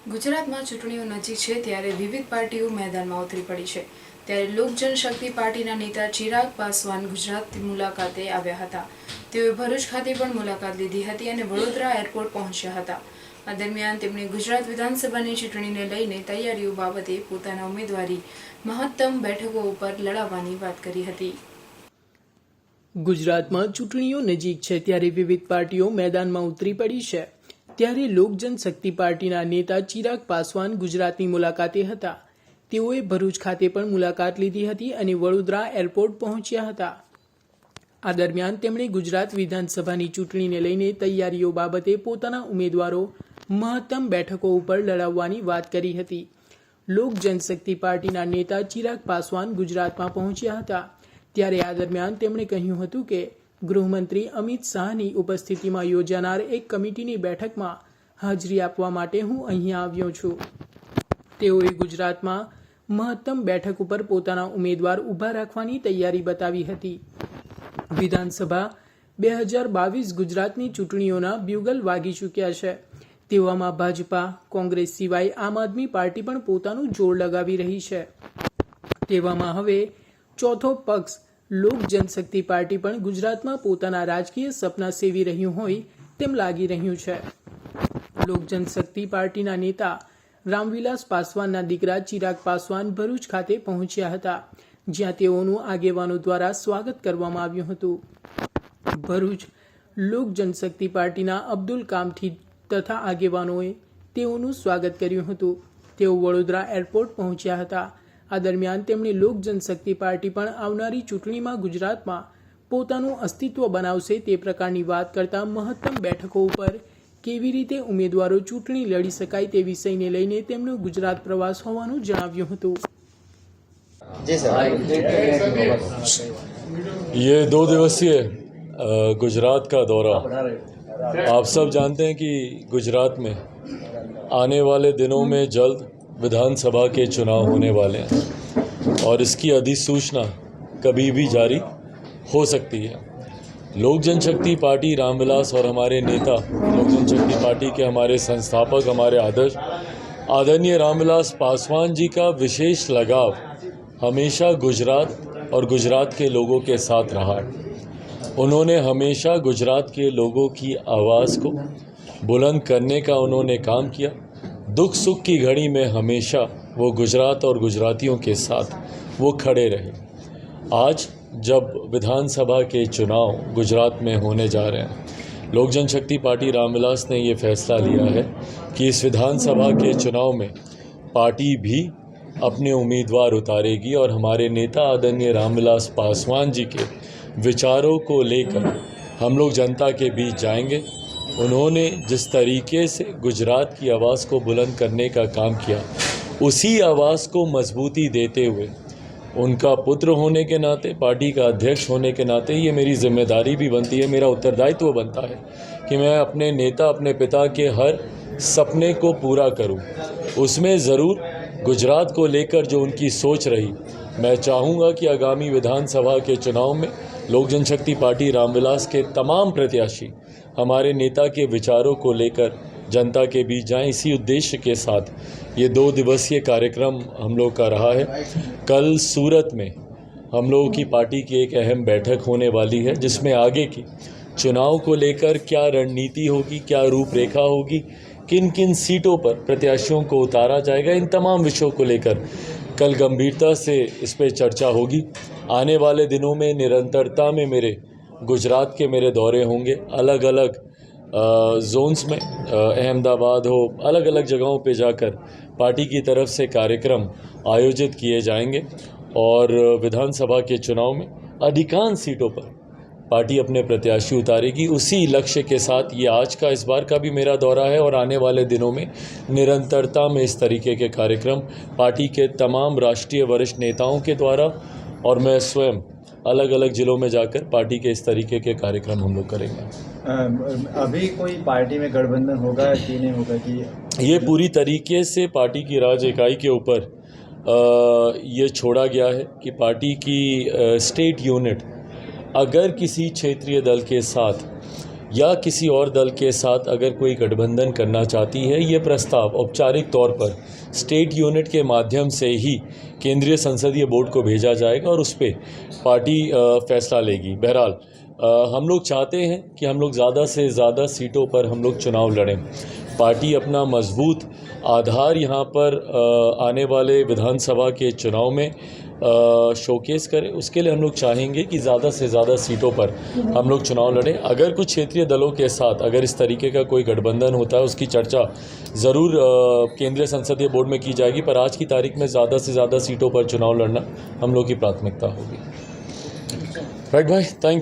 ગુજરાતમાં ચૂંટણીઓ નજીક છે ત્યારે વિવિધ પાર્ટીઓ મેદાનમાં ઉતરી પડી છે। ત્યારે લોક જનશક્તિ પાર્ટીના નેતા ચિરાગ પાસવાન ગુજરાત મુલાકાતે આવ્યા હતા। તેઓએ ભરૂચ ખાતે પણ મુલાકાત લીધી હતી અને વડોદરા એરપોર્ટ પહોંચ્યા હતા। આ દરમિયાન તેમણે ગુજરાત વિધાનસભાની ચૂંટણીને લઈને તૈયારીઓ બાબતે પોતાના ઉમેદવારી મહત્તમ બેઠકો ઉપર લડાવવાની વાત કરી હતી। ગુજરાતમાં ચૂંટણીઓ નજીક છે ત્યારે વિવિધ પાર્ટીઓ મેદાનમાં ઉતરી પડી છે। ત્યારે લોક જનશક્તિ પાર્ટીના નેતા ચિરાગ પાસવાન ગુજરાતની મુલાકાતે હતા। તેઓએ ભરૂચ ખાતે પણ મુલાકાત લીધી હતી અને વડોદરા એરપોર્ટ પહોંચ્યા હતા। આ દરમિયાન તેમણે ગુજરાત વિધાનસભાની ચૂંટણીને લઈને તૈયારીઓ બાબતે પોતાના ઉમેદવારો મહત્તમ બેઠકો ઉપર લડાવવાની વાત કરી હતી। લોક જનશક્તિ પાર્ટીના નેતા ચિરાગ પાસવાન ગુજરાતમાં પહોંચ્યા હતા। ત્યારે આ દરમિયાન તેમણે કહ્યું હતું કે ગૃહમંત્રી અમિત શાહની ઉપસ્થિતિમાં યોજાનાર એક કમિટીની બેઠકમાં હાજરી આપવા માટે હું અહીંયા આવ્યો છું। તેઓએ ગુજરાતમાં મહત્તમ બેઠક ઉપર પોતાના ઉમેદવાર ઊભા રાખવાની તૈયારી બતાવી હતી। વિધાનસભા 2022 ગુજરાતની ચૂંટણીઓના બ્યુગલ વાગી ચૂક્યા છે। તેવામાં ભાજપા કોંગ્રેસ સિવાય આમ આદમી પાર્ટી પણ પોતાનું જોર લગાવી રહી છે। તેવામાં હવે ચોથો પક્ષ લોક જનશક્તિ પાર્ટી પણ ગુજરાતમાં પોતાના રાજકીય સપના સેવી રહ્યું હોય તેમ લાગી રહ્યું છે। લોક જનશક્તિ પાર્ટીના નેતા રામવિલાસ પાસવાનના દીકરા ચિરાગ પાસવાન ભરૂચ ખાતે પહોંચ્યા હતા, જ્યાં તેઓનું આગેવાનો દ્વારા સ્વાગત કરવામાં આવ્યું હતું। ભરૂચ લોક જનશક્તિ પાર્ટીના અબ્દુલ કામઠી તથા આગેવાનોએ તેઓનું સ્વાગત કર્યું હતું। તેઓ વડોદરા એરપોર્ટ પહોંચ્યા હતા। આ દરમિયાન તેમણે લોક જનશક્તિ પાર્ટી પણ આવનારી ચૂંટણીમાં ગુજરાતમાં પોતાનું અસ્તિત્વ બનાવશે તે પ્રકારની વાત કરતા મહત્તમ બેઠકો ઉપર કેવી રીતે ઉમેદવારો ચૂંટણી લડી શકાય તે વિષયને લઈને તેમનો ગુજરાત પ્રવાસ હોવાનું જણાવ્યું હતું। ये 2 दिवसीय गुजरात का दौरा, आप सब जानते हैं कि गुजरात में आने वाले दिनों में जल्द विधानसभा के चुनाव होने वाले हैं और इसकी अधिसूचना कभी भी जारी हो सकती है। लोक जनशक्ति पार्टी रामविलास और हमारे नेता लोक जनशक्ति पार्टी के हमारे संस्थापक हमारे आदरणीय रामविलास पासवान जी का विशेष लगाव हमेशा गुजरात और गुजरात के लोगों के साथ रहा। उन्होंने हमेशा गुजरात के लोगों की आवाज़ को बुलंद करने का उन्होंने काम किया। दुख सुख की घड़ी में हमेशा वो गुजरात और गुजरातियों के साथ वो खड़े रहे। आज जब विधानसभा के चुनाव गुजरात में होने जा रहे हैं, लोक जनशक्ति पार्टी रामविलास ने ये फैसला लिया है कि इस विधानसभा के चुनाव में पार्टी भी अपने उम्मीदवार उतारेगी और हमारे नेता आदरणीय रामविलास पासवान जी के विचारों को लेकर हम लोग जनता के बीच जाएंगे। उन्होंने जिस तरीके से गुजरात की आवाज़ को बुलंद करने का काम किया, उसी आवाज़ को मजबूती देते हुए उनका पुत्र होने के नाते, पार्टी का अध्यक्ष होने के नाते ये मेरी जिम्मेदारी भी बनती है, मेरा उत्तरदायित्व बनता है कि मैं अपने नेता अपने पिता के हर सपने को पूरा करूं। उसमें ज़रूर गुजरात को लेकर जो उनकी सोच रही, मैं चाहूँगा कि आगामी विधानसभा के चुनाव में लोक जनशक्ति पार्टी रामविलास के तमाम प्रत्याशी हमारे नेता के विचारों को लेकर जनता के बीच जाएं। इसी उद्देश्य के साथ ये 2 दिवसीय कार्यक्रम हम लोग का रहा है। कल सूरत में हम लोगों की पार्टी की एक अहम बैठक होने वाली है, जिसमें आगे की चुनाव को लेकर क्या रणनीति होगी, क्या रूपरेखा होगी, किन किन सीटों पर प्रत्याशियों को उतारा जाएगा, इन तमाम विषयों को लेकर कल गंभीरता से इस पर चर्चा होगी। आने वाले दिनों में निरंतरता में गुजरात के मेरे दौरे होंगे, अलग अलग जोन्स में, अहमदाबाद हो, अलग अलग जगहों पे जाकर पार्टी की तरफ से कार्यक्रम आयोजित किए जाएंगे और विधानसभा के चुनाव में अधिकांश सीटों पर पार्टी अपने प्रत्याशी उतारेगी। उसी लक्ष्य के साथ ये आज का इस बार का भी मेरा दौरा है और आने वाले दिनों में निरंतरता में इस तरीके के कार्यक्रम पार्टी के तमाम राष्ट्रीय वरिष्ठ नेताओं के द्वारा और मैं स्वयं अलग अलग जिलों में जाकर पार्टी के इस तरीके के कार्यक्रम हम लोग करेंगे। अभी कोई पार्टी में गठबंधन होगा कि नहीं होगा कि ये पूरी तरीके से पार्टी की राज इकाई के ऊपर ये छोड़ा गया है कि पार्टी की स्टेट यूनिट अगर किसी क्षेत्रीय दल के साथ या किसी और दल के साथ अगर कोई गठबंधन करना चाहती है, ये प्रस्ताव औपचारिक तौर पर स्टेट यूनिट के माध्यम से ही केंद्रीय संसदीय बोर्ड को भेजा जाएगा और उस पर पार्टी फैसला लेगी। बहरहाल हम लोग चाहते हैं कि हम लोग ज़्यादा से ज़्यादा सीटों पर हम लोग चुनाव लड़ें। पार्टी अपना मजबूत आधार यहाँ पर आने वाले विधानसभा के चुनाव में शोकेस करे। उसके लिए हम लोग चाहेंगे कि ज़्यादा से ज़्यादा सीटों पर हम लोग चुनाव लड़ें। अगर कुछ क्षेत्रीय दलों के साथ अगर इस तरीके का कोई गठबंधन होता है, उसकी चर्चा ज़रूर केंद्रीय संसदीय बोर्ड में की जाएगी, पर आज की तारीख में ज़्यादा से ज़्यादा सीटों पर चुनाव लड़ना हम लोग की प्राथमिकता होगी। राइट भाई, थैंक यू।